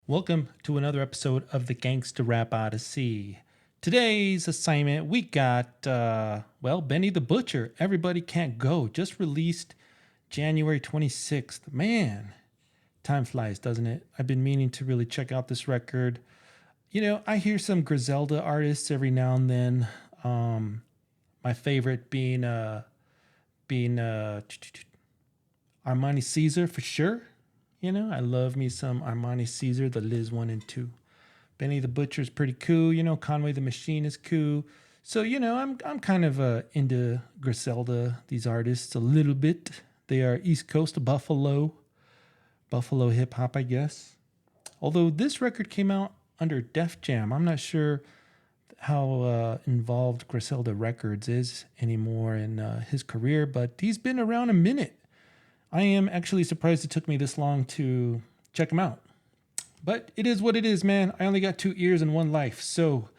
Welcome to another episode of the Gangsta Rap Odyssey. Today's assignment, we got, Benny the Butcher, Everybody Can't Go, just released January 26th. Man, time flies, doesn't it? I've been meaning to really check out this record. You know, I hear some Griselda artists every now and then. My favorite being Armani Caesar for sure. You know, I love me some Armani Caesar, the Liz 1 and 2. Benny the Butcher is pretty cool. You know, Conway the Machine is cool. So, you know, I'm kind of into Griselda, these artists, a little bit. They are East Coast Buffalo hip hop, I guess. Although this record came out under Def Jam, I'm not sure how involved Griselda Records is anymore in his career, but he's been around a minute. I am actually surprised it took me this long to check him out. But it is what it is, man. I only got 2 ears and 1 life. So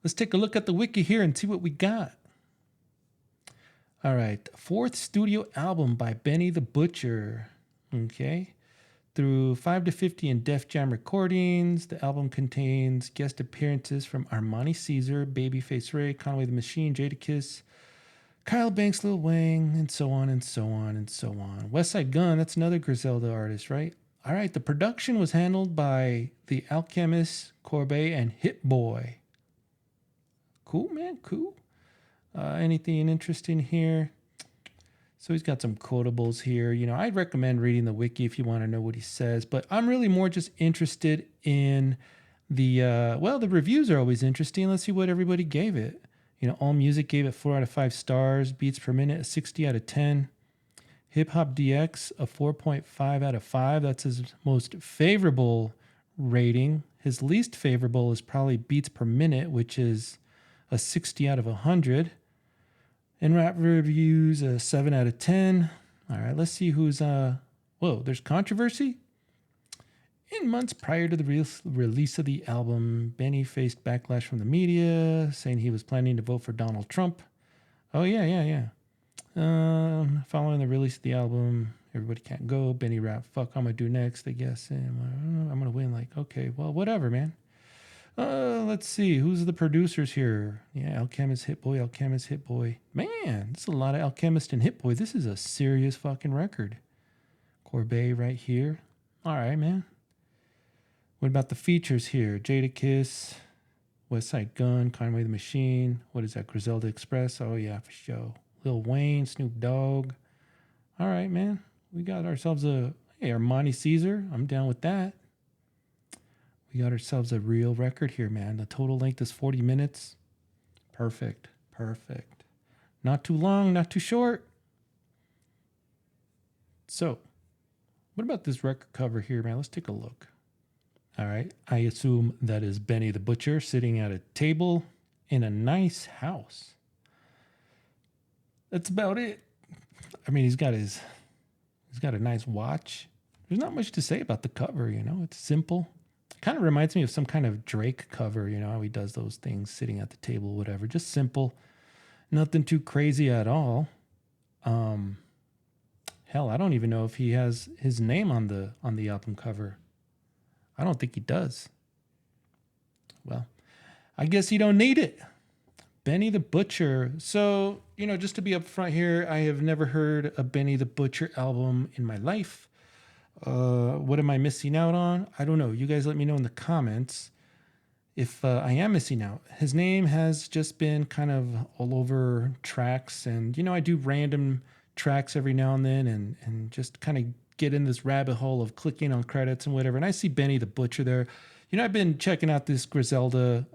let's take a look at the wiki here and see what we got. All right. 4th studio album by Benny the Butcher. Okay. Through 5 to 50 in Def Jam recordings, the album contains guest appearances from Armani Caesar, Babyface Ray, Conway the Machine, Jadakiss, Kyle Banks, Lil Wayne, and so on and so on and so on. Westside Gunn, that's another Griselda artist, right? All right, the production was handled by the Alchemist, Corbet, and Hit Boy. Cool, man, cool. Anything interesting here? So he's got some quotables here. You know, I'd recommend reading the wiki if you want to know what he says, but I'm really more just interested in the reviews are always interesting. Let's see what everybody gave it. You know, AllMusic gave it 4 out of 5 stars. Beats per minute, a 60 out of 10. Hip Hop DX, a 4.5 out of 5. That's his most favorable rating. His least favorable is probably Beats per minute, which is a 60 out of 100. In Rap Reviews, a 7 out of 10. All right, let's see who's... there's controversy? In months prior to the release of the album, Benny faced backlash from the media, saying he was planning to vote for Donald Trump. Oh, yeah. Following the release of the album, Everybody Can't Go, Benny rap, fuck, I'm going to do next, I guess. And I'm going to win. Like, okay, well, whatever, man. Let's see. Who's the producers here? Yeah, Alchemist, Hit Boy, Alchemist, Hit Boy. Man, this is a lot of Alchemist and Hit Boy. This is a serious fucking record. Corbet right here. All right, man. What about the features here? Jadakiss, Westside Gunn, Conway the Machine. What is that? Griselda Express. Oh, yeah, for sure. Lil Wayne, Snoop Dogg. All right, man. We got ourselves Armani Caesar. I'm down with that. We got ourselves a real record here, man. The total length is 40 minutes. Perfect. Not too long, not too short. So, what about this record cover here, man? Let's take a look. All right. I assume that is Benny the Butcher sitting at a table in a nice house. That's about it. I mean, he's got a nice watch. There's not much to say about the cover, you know. It's simple. It kind of reminds me of some kind of Drake cover, you know, how he does those things sitting at the table, whatever. Just simple. Nothing too crazy at all. Hell, I don't even know if he has his name on the album cover. I don't think he does. Well, I guess you don't need it. Benny the Butcher. So, you know, just to be upfront here, I have never heard a Benny the Butcher album in my life. What am I missing out on? I don't know. You guys let me know in the comments if I am missing out. His name has just been kind of all over tracks. And, you know, I do random tracks every now and then and just kind of get in this rabbit hole of clicking on credits and whatever. And I see Benny the Butcher there. You know, I've been checking out this Griselda,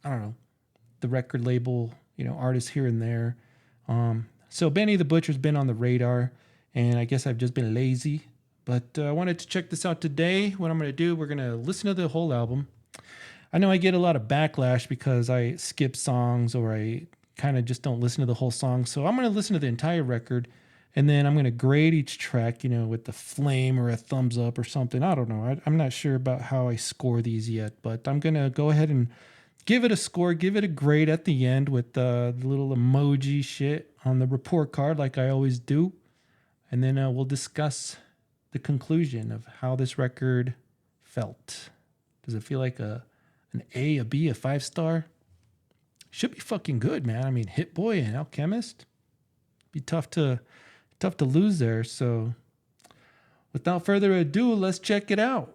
the record label, you know, artists here and there. So Benny the Butcher's been on the radar, and I guess I've just been lazy. But I wanted to check this out today. What I'm going to do, we're going to listen to the whole album. I know I get a lot of backlash because I skip songs or I kind of just don't listen to the whole song. So I'm going to listen to the entire record. And then I'm going to grade each track, you know, with the flame or a thumbs up or something. I don't know. I'm not sure about how I score these yet, but I'm going to go ahead and give it a score, give it a grade at the end with the little emoji shit on the report card like I always do. And then we'll discuss the conclusion of how this record felt. Does it feel like an A, a B, a 5 star? Should be fucking good, man. I mean, Hit Boy and Alchemist. Be tough to lose there. So without further ado, let's check it out.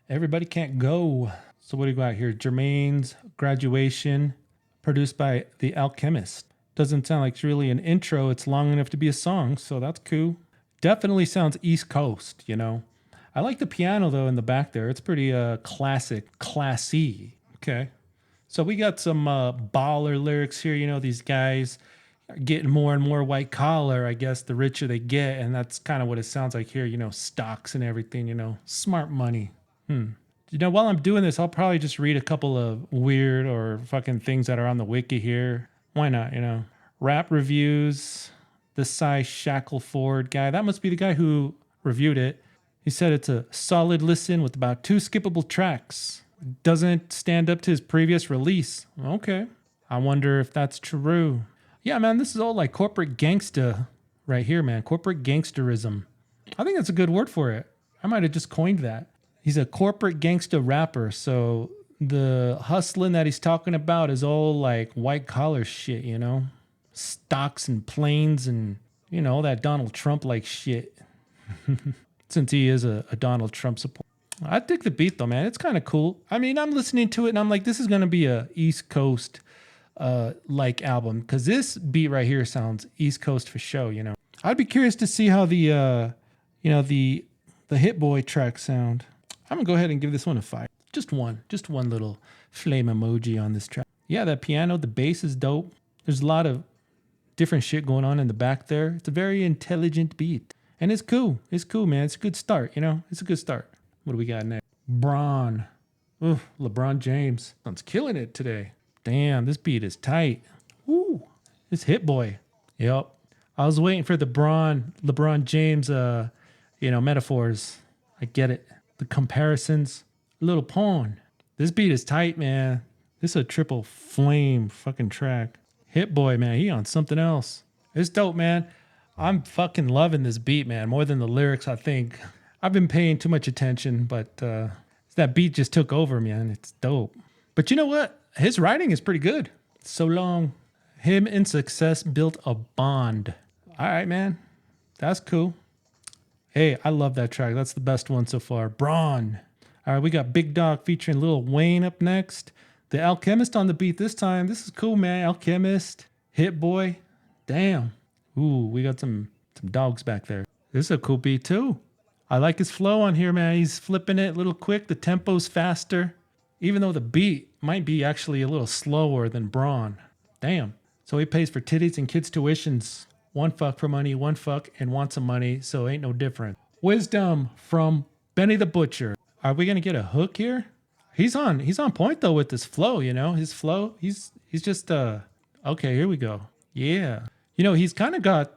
Everybody can't go. So what do we got here? Jermaine's Graduation, produced by The Alchemist. Doesn't sound like it's really an intro. It's long enough to be a song, so that's cool. Definitely sounds East Coast, you know. I like the piano though in the back there. It's pretty classic, classy. Okay. So we got some baller lyrics here. You know, these guys are getting more and more white collar. I guess the richer they get, and that's kind of what it sounds like here. You know, stocks and everything. You know, smart money. You know, while I'm doing this, I'll probably just read a couple of weird or fucking things that are on the wiki here. Why not? You know, rap reviews. The Cy Shackleford guy. That must be the guy who reviewed it. He said it's a solid listen with about 2 skippable tracks. Doesn't stand up to his previous release. Okay. I wonder if that's true. Yeah, man, this is all like corporate gangsta right here, man. Corporate gangsterism. I think that's a good word for it. I might have just coined that. He's a corporate gangsta rapper, so the hustling that he's talking about is all like white collar shit, you know? Stocks and planes and, you know, that Donald Trump like shit. Since he is a Donald Trump supporter. I dig the beat though, man. It's kind of cool. I mean, I'm listening to it and I'm like, this is gonna be a East Coast like album because this beat right here sounds East Coast for show. You know, I'd be curious to see how the you know the Hit Boy track sound. I'm gonna go ahead and give this one a 5. Just one little flame emoji on this track. Yeah, that piano, the bass is dope. There's a lot of different shit going on in the back there. It's a very intelligent beat. And it's cool. It's cool, man. It's a good start, you know? It's a good start. What do we got next? Braun. Ooh, LeBron James. Sounds killing it today. Damn, this beat is tight. Ooh, it's Hit Boy. Yep. I was waiting for the LeBron James, you know, metaphors. I get it. The comparisons. Little pawn. This beat is tight, man. This is a triple flame fucking track. Hit Boy, man. He on something else. It's dope, man. I'm fucking loving this beat, man, more than the lyrics, I think. I've been paying too much attention, but that beat just took over, man. It's dope. But you know what? His writing is pretty good. So long. Him and Success built a bond. All right, man. That's cool. Hey, I love that track. That's the best one so far. Braun. All right, we got Big Dog featuring Lil Wayne up next. The Alchemist on the beat this time. This is cool, man. Alchemist. Hit Boy. Damn. Ooh, we got some dogs back there. This is a cool beat too. I like his flow on here, man. He's flipping it a little quick. The tempo's faster. Even though the beat might be actually a little slower than Braun. Damn. So he pays for titties and kids' tuitions. One fuck for money, one fuck and want some money, so ain't no different. Wisdom from Benny the Butcher. Are we gonna get a hook here? He's on point though with this flow, you know? His flow, he's just okay, here we go. Yeah. You know, he's kind of got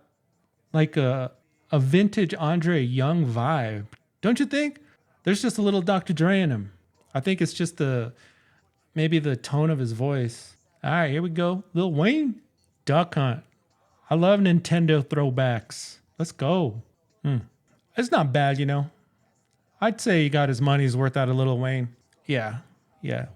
like a vintage Andre Young vibe. Don't you think? There's just a little Dr. Dre in him. I think it's just maybe the tone of his voice. All right, here we go. Lil Wayne, Duck Hunt. I love Nintendo throwbacks. Let's go. It's not bad, you know. I'd say he got his money's worth out of Lil Wayne. Yeah.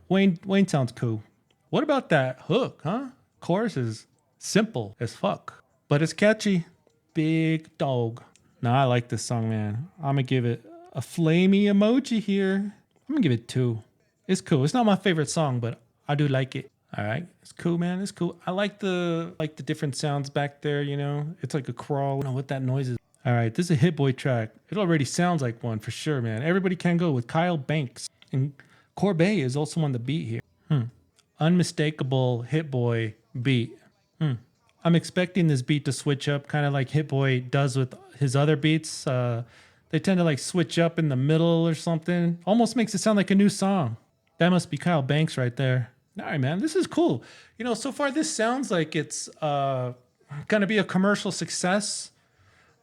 Wayne sounds cool. What about that hook, huh? Chorus is simple as fuck, but it's catchy. Big dog. Nah, I like this song, man. I'm gonna give it a flamey emoji here. I'm gonna give it 2. It's cool. It's not my favorite song, but I do like it. All right, it's cool, man. It's cool. I like the different sounds back there. You know, it's like a crawl. I don't know what that noise is. All right, this is a Hit Boy track. It already sounds like one for sure, man. Everybody Can Go with Kyle Banks and Corbet is also on the beat here. Unmistakable Hit Boy beat. I'm expecting this beat to switch up, kind of like Hit Boy does with his other beats. They tend to like switch up in the middle or something. Almost makes it sound like a new song. That must be Kyle Banks right there. All right, man, this is cool. You know, so far this sounds like it's gonna be a commercial success,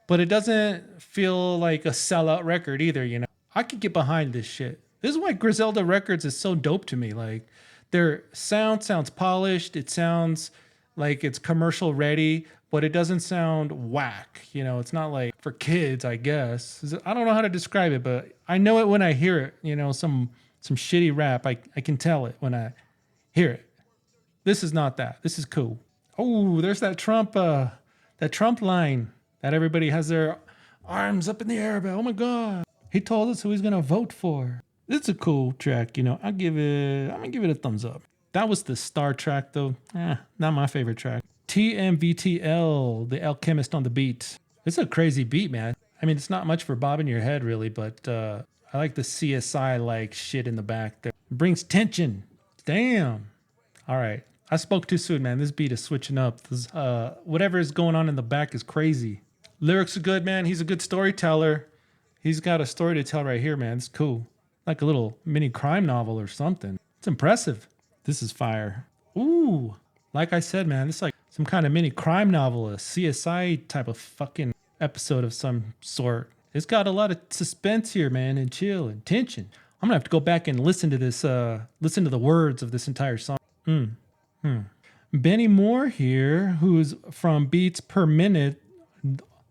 but it doesn't feel like a sellout record either. You know, I could get behind this shit. This is why Griselda Records is so dope to me. Like, their sounds polished. It sounds like it's commercial ready, but it doesn't sound whack. You know, it's not like for kids, I guess. I don't know how to describe it, but I know it when I hear it. You know, some shitty rap. I can tell it when I hear it. This is not that. This is cool. Oh, there's that Trump line that everybody has their arms up in the air about. Oh my God. He told us who he's gonna vote for. It's a cool track, you know. I'm gonna give it a thumbs up. That was the star track though. Not my favorite track. TMVTL, the Alchemist on the beat. It's a crazy beat, man. I mean, it's not much for bobbing your head really, but I like the CSI like shit in the back there. It brings tension. Damn. All right. I spoke too soon, man. This beat is switching up. This, whatever is going on in the back is crazy. Lyrics are good, man. He's a good storyteller. He's got a story to tell right here, man. It's cool. Like a little mini crime novel or something. It's impressive. This is fire. Ooh. Like I said, man, it's like some kind of mini crime novel, a CSI type of fucking episode of some sort. It's got a lot of suspense here, man, and chill and tension. I'm gonna have to go back and listen to this, listen to the words of this entire song. Benny Moore here, who's from Beats Per Minute,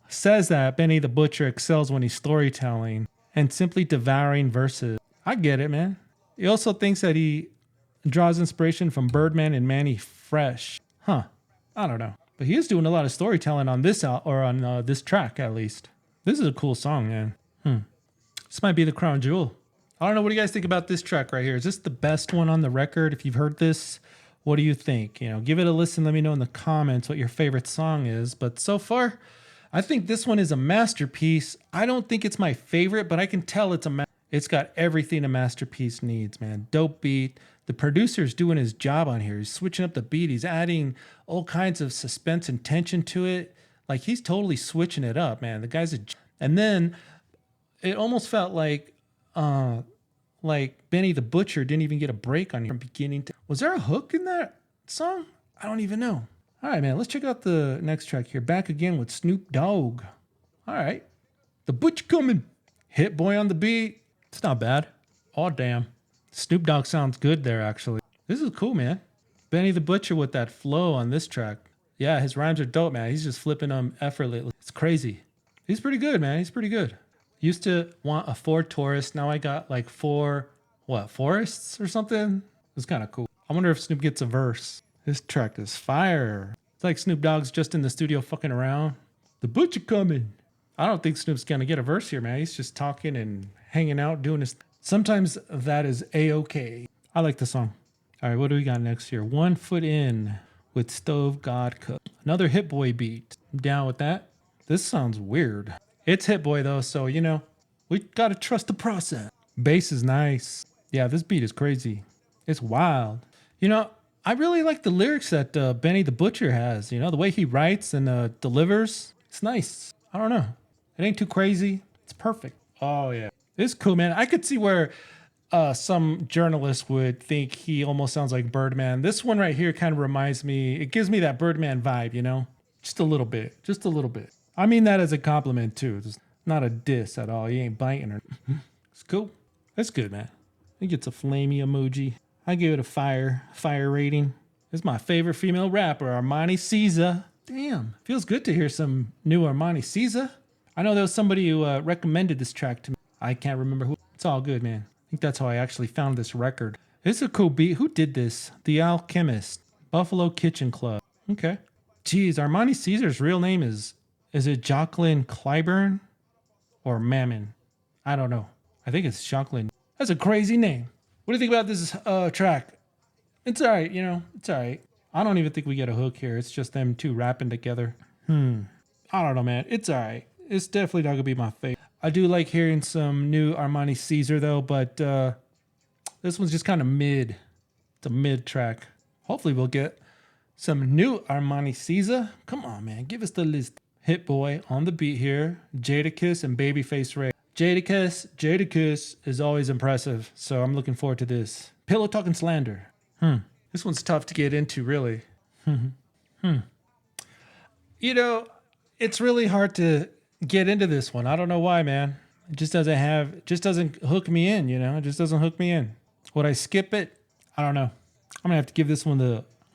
says that Benny the Butcher excels when he's storytelling and simply devouring verses. I get it, man. He also thinks that he draws inspiration from Birdman and Manny Fresh. Huh. I don't know. But he is doing a lot of storytelling on this on this track, at least. This is a cool song, man. This might be the crown jewel. I don't know. What do you guys think about this track right here? Is this the best one on the record? If you've heard this, what do you think? You know, give it a listen. Let me know in the comments what your favorite song is. But so far, I think this one is a masterpiece. I don't think it's my favorite, but I can tell it's got everything a masterpiece needs, man. Dope beat. The producer's doing his job on here. He's switching up the beat. He's adding all kinds of suspense and tension to it. Like he's totally switching it up, man. The guy's and then it almost felt like Benny the Butcher didn't even get a break on here from beginning to. Was there a hook in that song? I don't even know. All right, man. Let's check out the next track here. Back again with Snoop Dogg. All right, the Butcher coming. Hit Boy on the beat. It's not bad. Oh damn. Snoop Dogg sounds good there, actually. This is cool, man. Benny the Butcher with that flow on this track. Yeah, his rhymes are dope, man. He's just flipping them effortlessly. It's crazy. He's pretty good, man. He's pretty good. Used to want a Ford Taurus. Now I got like 4, Forests or something? It's kind of cool. I wonder if Snoop gets a verse. This track is fire. It's like Snoop Dogg's just in the studio fucking around. The Butcher coming. I don't think Snoop's gonna get a verse here, man. He's just talking and hanging out, doing his. Sometimes that is A-okay. I like the song. All right, what do we got next here? 1 Foot In with Stove God Cook. Another Hit Boy beat. I'm down with that. This sounds weird. It's Hit Boy though, so you know, we gotta trust the process. Bass is nice. Yeah, this beat is crazy. It's wild. You know, I really like the lyrics that Benny the Butcher has. You know, the way he writes and delivers. It's nice. I don't know. It ain't too crazy. It's perfect. Oh yeah. It's cool, man. I could see where some journalists would think he almost sounds like Birdman. This one right here kind of reminds me, it gives me that Birdman vibe, you know? Just a little bit. Just a little bit. I mean that as a compliment too. It's not a diss at all. He ain't biting her. It's cool. That's good, man. It gets a flamey emoji. I give it a fire rating. It's my favorite female rapper, Armani Caesar. Damn. Feels good to hear some new Armani Caesar. I know there was somebody who recommended this track to me. I can't remember who. It's all good, man. I think that's how I actually found this record. It's a cool beat. Who did this? The Alchemist. Buffalo Kitchen Club. Okay. Geez, Armani Caesar's real name is it Jacqueline Clyburn or Mammon? I don't know. I think it's Jacqueline. That's a crazy name. What do you think about this track? It's all right, you know. It's all right. I don't even think we get a hook here. It's just them two rapping together. I don't know, man. It's all right. It's definitely not going to be my favorite. I do like hearing some new Armani Caesar, though, but this one's just kind of mid. It's a mid track. Hopefully we'll get some new Armani Caesar. Come on, man. Give us the list. Hit Boy on the beat here. Jadakiss and Babyface Ray. Jadakiss is always impressive, so I'm looking forward to this. Pillow Talk and Slander. This one's tough to get into, really. You know, it's really hard to get into this one. I don't know why, man. It just doesn't hook me in, you know? It just doesn't hook me in. Would I skip it? I don't know. I'm gonna have to give this one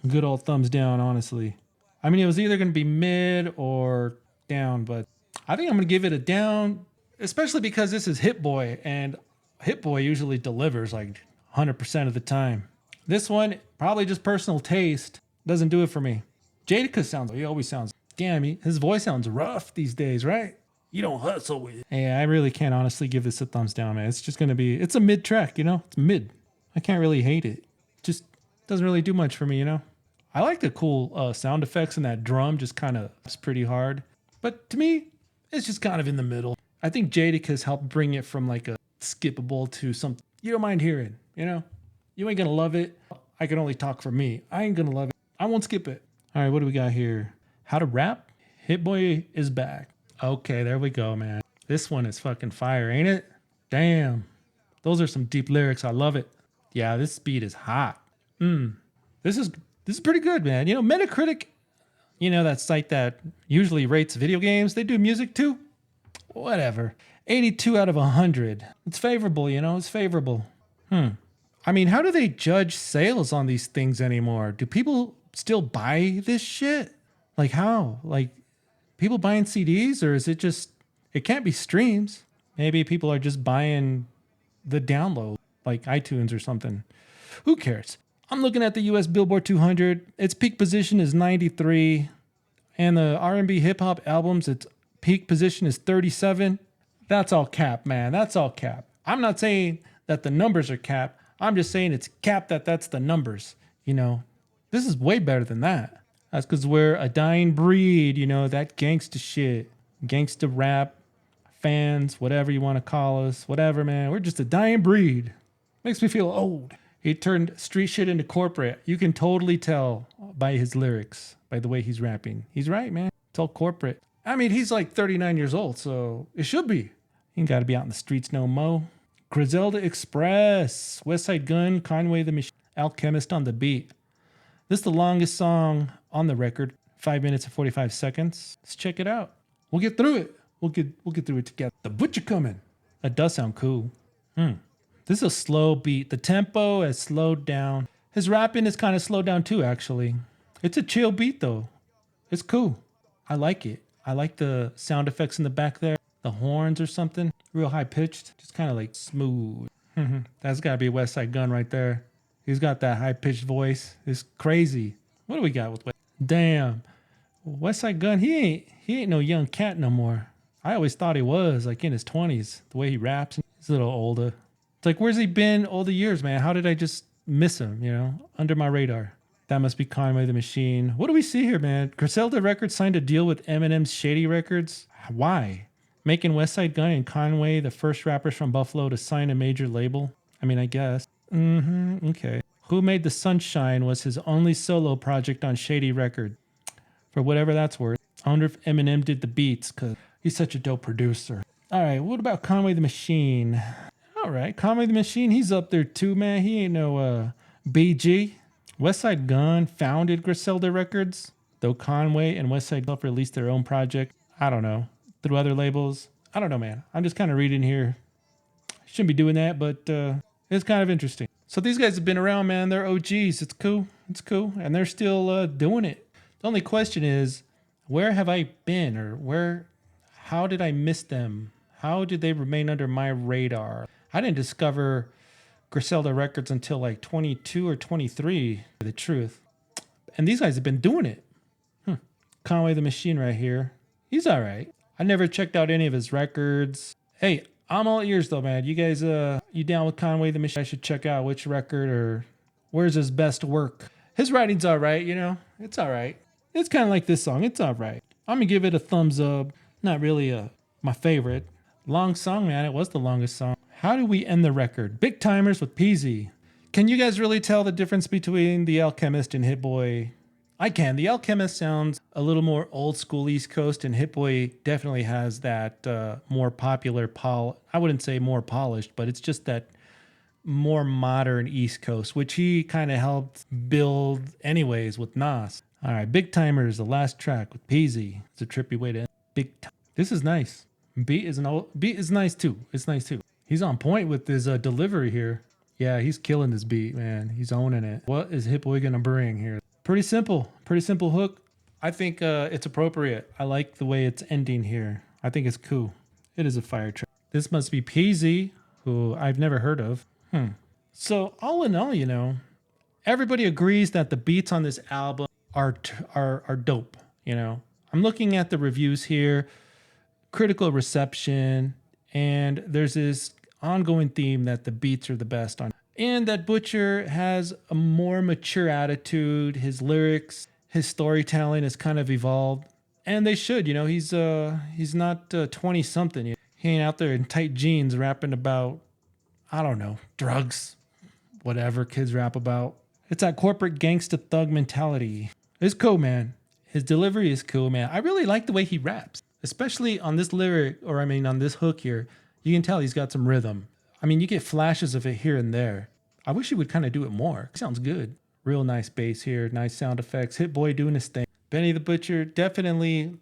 Good old thumbs down, honestly. I mean, it was either going to be mid or down, but I think I'm going to give it a down, especially because this is Hit Boy, and Hit Boy usually delivers like 100% of the time. This one, probably just personal taste, doesn't do it for me. Jadakiss he always sounds, damn, his voice sounds rough these days, right? You don't hustle with it. Yeah, I really can't honestly give this a thumbs down, man. It's just going to be, it's a mid track, you know? It's mid. I can't really hate it. Just doesn't really do much for me, you know? I like the cool sound effects, and that drum just kind of is pretty hard. But to me, it's just kind of in the middle. I think Jadakiss helped bring it from like a skippable to something you don't mind hearing, you know? You ain't gonna love it. I can only talk for me. I ain't gonna love it. I won't skip it. All right, what do we got here? How to rap? Hit Boy is back. Okay, there we go, man. This one is fucking fire, ain't it? Damn. Those are some deep lyrics. I love it. Yeah, this beat is hot. This is pretty good, man. You know, Metacritic, you know, that site that usually rates video games, they do music too. Whatever. 82 out of 100. It's favorable, you know, it's favorable. I mean, how do they judge sales on these things anymore? Do people still buy this shit? Like how? Like people buying CDs, or is it just, it can't be streams. Maybe people are just buying the download, like iTunes or something. Who cares? I'm looking at the US Billboard 200. Its peak position is 93. And the R&B hip hop albums, its peak position is 37. That's all cap, man. That's all cap. I'm not saying that the numbers are cap. I'm just saying it's cap that's the numbers. You know, this is way better than that. That's because we're a dying breed, you know, that gangsta shit. Gangsta rap, fans, whatever you want to call us, whatever, man. We're just a dying breed. Makes me feel old. He turned street shit into corporate. You can totally tell by his lyrics, by the way he's rapping. He's right, man. It's all corporate. I mean, he's like 39 years old, so it should be. He ain't got to be out in the streets no mo. Griselda Express, Westside Gun, Conway the Machine, Alchemist on the beat. This is the longest song on the record, 5 minutes and 45 seconds. Let's check it out. We'll get through it. We'll get through it together. The Butcher coming. That does sound cool. This is a slow beat. The tempo has slowed down. His rapping is kind of slowed down too, actually. It's a chill beat though. It's cool. I like it. I like the sound effects in the back there. The horns or something. Real high pitched. Just kind of like smooth. That's got to be West Side Gun right there. He's got that high pitched voice. It's crazy. What do we got with West? Damn. West Side Gun, he ain't no young cat no more. I always thought he was like in his 20s. The way he raps. He's a little older. It's like, where's he been all the years, man? How did I just miss him, you know? Under my radar. That must be Conway the Machine. What do we see here, man? Griselda Records signed a deal with Eminem's Shady Records. Why? Making Westside Gun and Conway the first rappers from Buffalo to sign a major label? I mean, I guess. Okay. Who Made the Sunshine was his only solo project on Shady Records. For whatever that's worth. I wonder if Eminem did the beats, because he's such a dope producer. All right, what about Conway the Machine? All right, Conway the Machine, he's up there too, man. He ain't no BG. Westside Gun founded Griselda Records, though Conway and Westside Gun released their own project. I don't know, through other labels. I don't know, man. I'm just kind of reading here. Shouldn't be doing that, but it's kind of interesting. So these guys have been around, man. They're OGs. It's cool. It's cool. And they're still doing it. The only question is, where have I been, or how did I miss them? How did they remain under my radar? I didn't discover Griselda Records until like 22 or 23, for the truth. And these guys have been doing it. Conway the Machine right here. He's all right. I never checked out any of his records. Hey, I'm all ears though, man. You guys, you down with Conway the Machine? I should check out which record or where's his best work. His writing's all right, you know? It's all right. It's kind of like this song. It's all right. I'm going to give it a thumbs up. Not really my favorite. Long song, man. It was the longest song. How do we end the record? Big Timers with Peasy. Can you guys really tell the difference between The Alchemist and Hit Boy? I can. The Alchemist sounds a little more old school East Coast, and Hit Boy definitely has that more popular, I wouldn't say more polished, but it's just that more modern East Coast, which he kind of helped build anyways with Nas. All right, Big Timer is the last track with Peasy. It's a trippy way to end. Big Time. This is nice. Beat is nice too. It's nice too. He's on point with his delivery here. Yeah, he's killing this beat, man. He's owning it. What is Hit Boy gonna bring here? Pretty simple hook. I think it's appropriate. I like the way it's ending here. I think it's cool. It is a fire track. This must be Peasy, who I've never heard of. So all in all, everybody agrees that the beats on this album are dope. I'm looking at the reviews here, critical reception, and there's this ongoing theme that the beats are the best on, and that Butcher has a more mature attitude. His lyrics, his storytelling has kind of evolved, and they should. He's not 20 something. He ain't out there in tight jeans rapping about, I don't know, drugs, whatever kids rap about. It's that corporate gangsta thug mentality. It's cool, man. His delivery is cool, man. I really like the way he raps, especially on this lyric, or I mean on this hook here. You can tell he's got some rhythm. I mean, you get flashes of it here and there. I wish he would kind of do it more. It sounds good. Real nice bass here, nice sound effects. Hit Boy doing his thing. Benny the Butcher definitely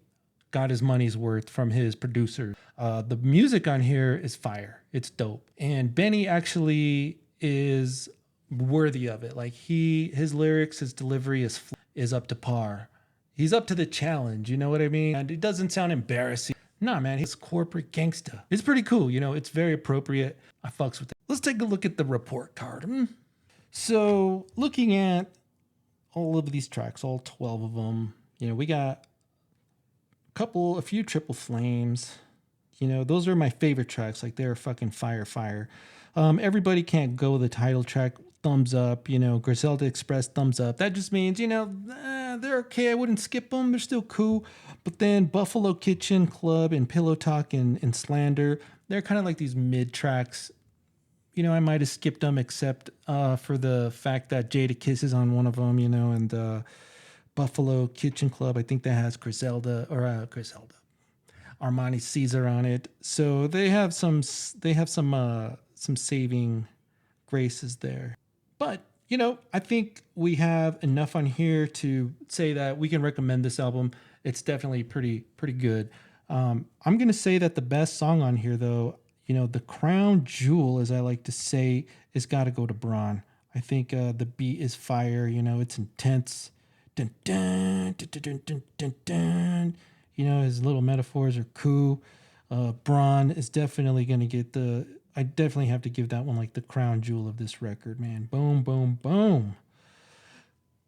got his money's worth from his producer. The music on here is fire. It's dope. And Benny actually is worthy of it. Like his lyrics, his delivery is up to par. He's up to the challenge, you know what I mean? And it doesn't sound embarrassing. Nah, man, he's corporate gangsta. It's pretty cool, it's very appropriate. I fucks with it. Let's take a look at the report card. So, looking at all of these tracks, all 12 of them, we got a few triple flames. Those are my favorite tracks. Like, they're fucking fire. Everybody Can't Go, the title track, thumbs up. Griselda Express, thumbs up. That just means, they're okay. I wouldn't skip them. They're still cool. But then Buffalo Kitchen Club and Pillow Talk and Slander, they're kind of like these mid tracks. I might have skipped them except for the fact that Jada Kiss is on one of them, and Buffalo Kitchen Club, I think that has Griselda, Armani Caesar on it. So they have some saving graces there. But, I think we have enough on here to say that we can recommend this album. It's definitely pretty good. I'm going to say that the best song on here, though, the crown jewel, as I like to say, is got to go to Braun. I think the beat is fire. It's intense. Dun, dun, dun, dun, dun, dun, dun. His little metaphors are cool. Braun is definitely going to get I definitely have to give that one like the crown jewel of this record, man. Boom, boom, boom.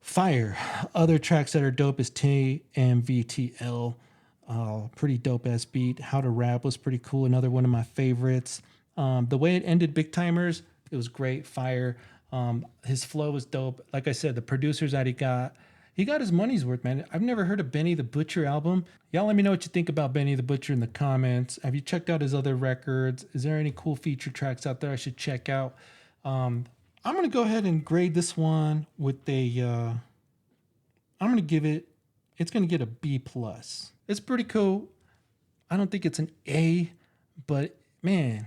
Fire. Other tracks that are dope is TMVTL. Pretty dope ass beat. How to Rap was pretty cool. Another one of my favorites. The way it ended Big Timers, it was great. Fire. His flow was dope. Like I said, the producers that he got his money's worth, man. I've never heard a Benny the Butcher album. Y'all let me know what you think about Benny the Butcher in the comments. Have you checked out his other records? Is there any cool feature tracks out there I should check out? I'm going to go ahead and grade this one with I'm going to give it's going to get a B+. It's pretty cool. I don't think it's an A, but man,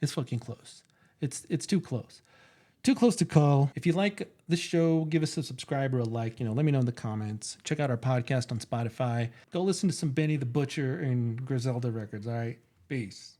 it's fucking close. It's too close. Too close to call. If you like the show, give us a subscribe or a like. Let me know in the comments. Check out our podcast on Spotify. Go listen to some Benny the Butcher and Griselda records. All right. Peace.